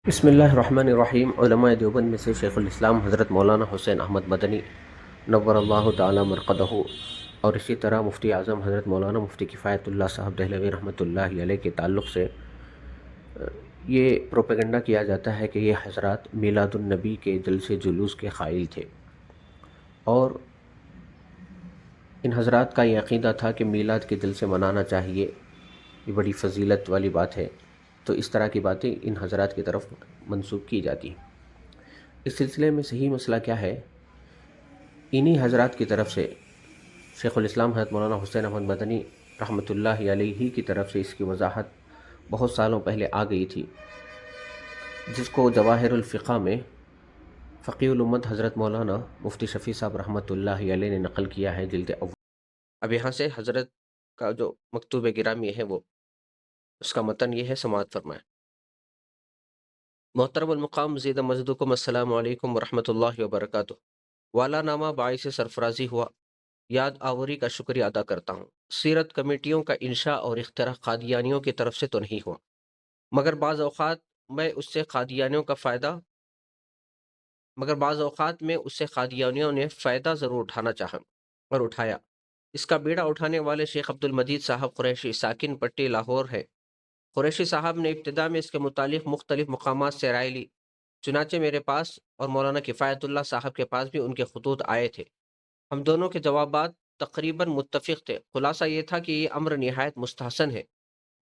بسم اللہ الرحمن الرحیم۔ علماء دیوبند میں سے شیخ الاسلام حضرت مولانا حسین احمد مدنی نور اللہ تعالی مرقدہ، اور اسی طرح مفتی اعظم حضرت مولانا مفتی کفایت اللہ صاحب دہلوی رحمۃ اللہ علیہ کے تعلق سے یہ پروپیگنڈا کیا جاتا ہے کہ یہ حضرات میلاد النبی کے جلسے جلوس کے قائل تھے، اور ان حضرات کا یہ عقیدہ تھا کہ میلاد کے جلسے منانا چاہیے، یہ بڑی فضیلت والی بات ہے۔ تو اس طرح کی باتیں ان حضرات کی طرف منسوب کی جاتی ہیں۔ اس سلسلے میں صحیح مسئلہ کیا ہے؟ انہی حضرات کی طرف سے شیخ الاسلام حضرت مولانا حسین احمد مدنی رحمۃ اللہ علیہ کی طرف سے اس کی وضاحت بہت سالوں پہلے آ گئی تھی، جس کو جواہر الفقہ میں فقیہ الامت حضرت مولانا مفتی شفیع صاحب رحمۃ اللہ علیہ نے نقل کیا ہے، جلد اول۔ اب یہاں سے حضرت کا جو مکتوب گرامی ہے وہ اس کا متن یہ ہے، سماعت فرمائیں۔ محترم المقام زید مجدکم، السلام علیکم ورحمۃ اللہ وبرکاتہ۔ والا نامہ باعث سرفرازی ہوا، یاد آوری کا شکریہ ادا کرتا ہوں۔ سیرت کمیٹیوں کا انشاء اور اختراع قادیانیوں کی طرف سے تو نہیں ہوا، مگر بعض اوقات میں اس سے قادیانیوں نے فائدہ ضرور اٹھانا چاہا اور اٹھایا۔ اس کا بیڑا اٹھانے والے شیخ عبد المجید صاحب قریشی ساکن پٹی لاہور ہے۔ قریشی صاحب نے ابتدا میں اس کے متعلق مختلف مقامات سے رائے لی، چنانچہ میرے پاس اور مولانا کفایت اللہ صاحب کے پاس بھی ان کے خطوط آئے تھے۔ ہم دونوں کے جوابات تقریباً متفق تھے۔ خلاصہ یہ تھا کہ یہ امر نہایت مستحسن ہے،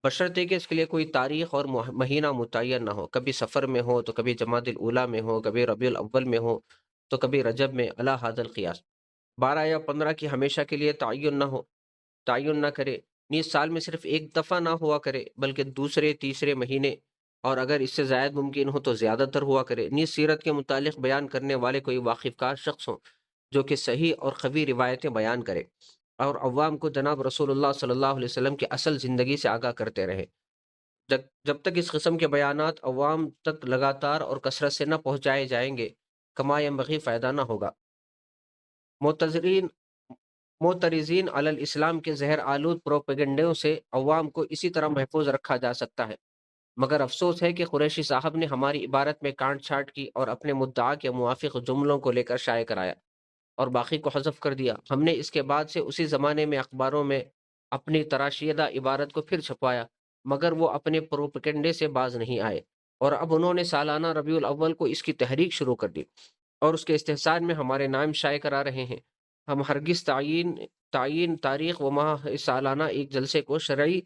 بشرطے کہ اس کے لیے کوئی تاریخ اور مہینہ متعین نہ ہو، کبھی سفر میں ہو تو کبھی جمادی الاولیٰ میں ہو، کبھی ربیع الاول میں ہو تو کبھی رجب میں، علی ھذا القیاس۔ 12 یا 15 کی ہمیشہ کے لیے تعین نہ کرے، نیز سال میں صرف ایک دفعہ نہ ہوا کرے بلکہ دوسرے تیسرے مہینے، اور اگر اس سے زائد ممکن ہو تو زیادہ تر ہوا کرے۔ نیز سیرت کے متعلق بیان کرنے والے کوئی واقف کار شخص ہوں جو کہ صحیح اور قوی روایتیں بیان کرے اور عوام کو جناب رسول اللہ صلی اللہ علیہ وسلم کی اصل زندگی سے آگاہ کرتے رہے۔ جب تک اس قسم کے بیانات عوام تک لگاتار اور کثرت سے نہ پہنچائے جائیں گے، کما ینبغی فائدہ نہ ہوگا۔ معترضین علی الاسلام کے زہر آلود پروپیگنڈوں سے عوام کو اسی طرح محفوظ رکھا جا سکتا ہے، مگر افسوس ہے کہ قریشی صاحب نے ہماری عبارت میں کانٹ چھانٹ کی اور اپنے مدعا کے موافق جملوں کو لے کر شائع کرایا اور باقی کو حذف کر دیا۔ ہم نے اس کے بعد سے اسی زمانے میں اخباروں میں اپنی تراشیدہ عبارت کو پھر چھپوایا، مگر وہ اپنے پروپیگنڈے سے باز نہیں آئے، اور اب انہوں نے سالانہ ربیع الاول کو اس کی تحریک شروع کر دی اور اس کے استحسان میں ہمارے نام شائع کرا رہے ہیں۔ ہم ہرگز تعین تاریخ و ماہ سالانہ ایک جلسے کو شرعی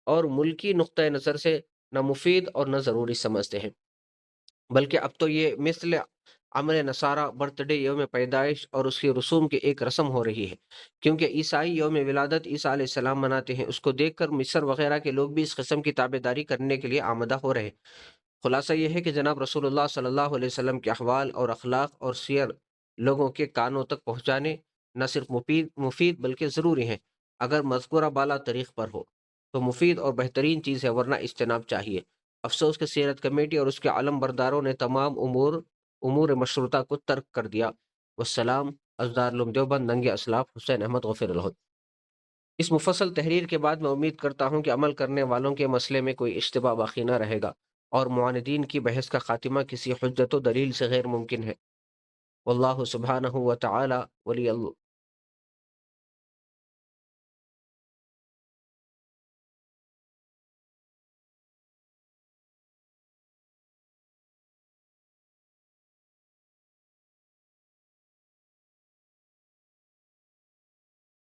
اور ملکی نقطۂ نظر سے نہ مفید اور نہ ضروری سمجھتے ہیں، بلکہ اب تو یہ مثل عمل نصارہ برتھ ڈے، یوم پیدائش اور اس کی رسوم کی ایک رسم ہو رہی ہے، کیونکہ عیسائی یوم ولادت عیسیٰ علیہ السلام مناتے ہیں۔ اس کو دیکھ کر مصر وغیرہ کے لوگ بھی اس قسم کی تابعداری کرنے کے لیے آمادہ ہو رہے ہیں۔ خلاصہ یہ ہے کہ جناب رسول اللہ صلی اللہ علیہ وسلم کے احوال اور اخلاق اور سیر لوگوں کے کانوں تک پہنچانے نہ صرف مفید بلکہ ضروری ہیں۔ اگر مذکورہ بالا طریق پر ہو تو مفید اور بہترین چیز ہے، ورنہ اجتناب چاہیے۔ افسوس کہ سیرت کمیٹی اور اس کے علم برداروں نے تمام امور مشروطہ کو ترک کر دیا۔ والسلام، از دارالعلوم دیوبند، ننگ اسلاف، حسین احمد غفر الہد۔ اس مفصل تحریر کے بعد میں امید کرتا ہوں کہ عمل کرنے والوں کے مسئلے میں کوئی اشتباہ باقی نہ رہے گا اور معاندین کی بحث کا خاتمہ کسی حجت و دلیل سے غیر ممکن ہے۔ واللہ سبحانہ و تعالی ولی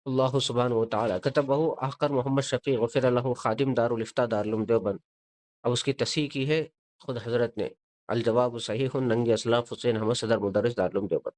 اللہ سبحانہ و تعالی کتبہ احقر محمد شفیع غفر اللہ، خادم دارالفتہ دارالعلوم دیوبند۔ اب اس کی تصحیح کی ہے خود حضرت نے۔ الجواب صحیح، ننگ اسلاف، حسین احمد، صدر مدرس دارالعلوم دیوبند۔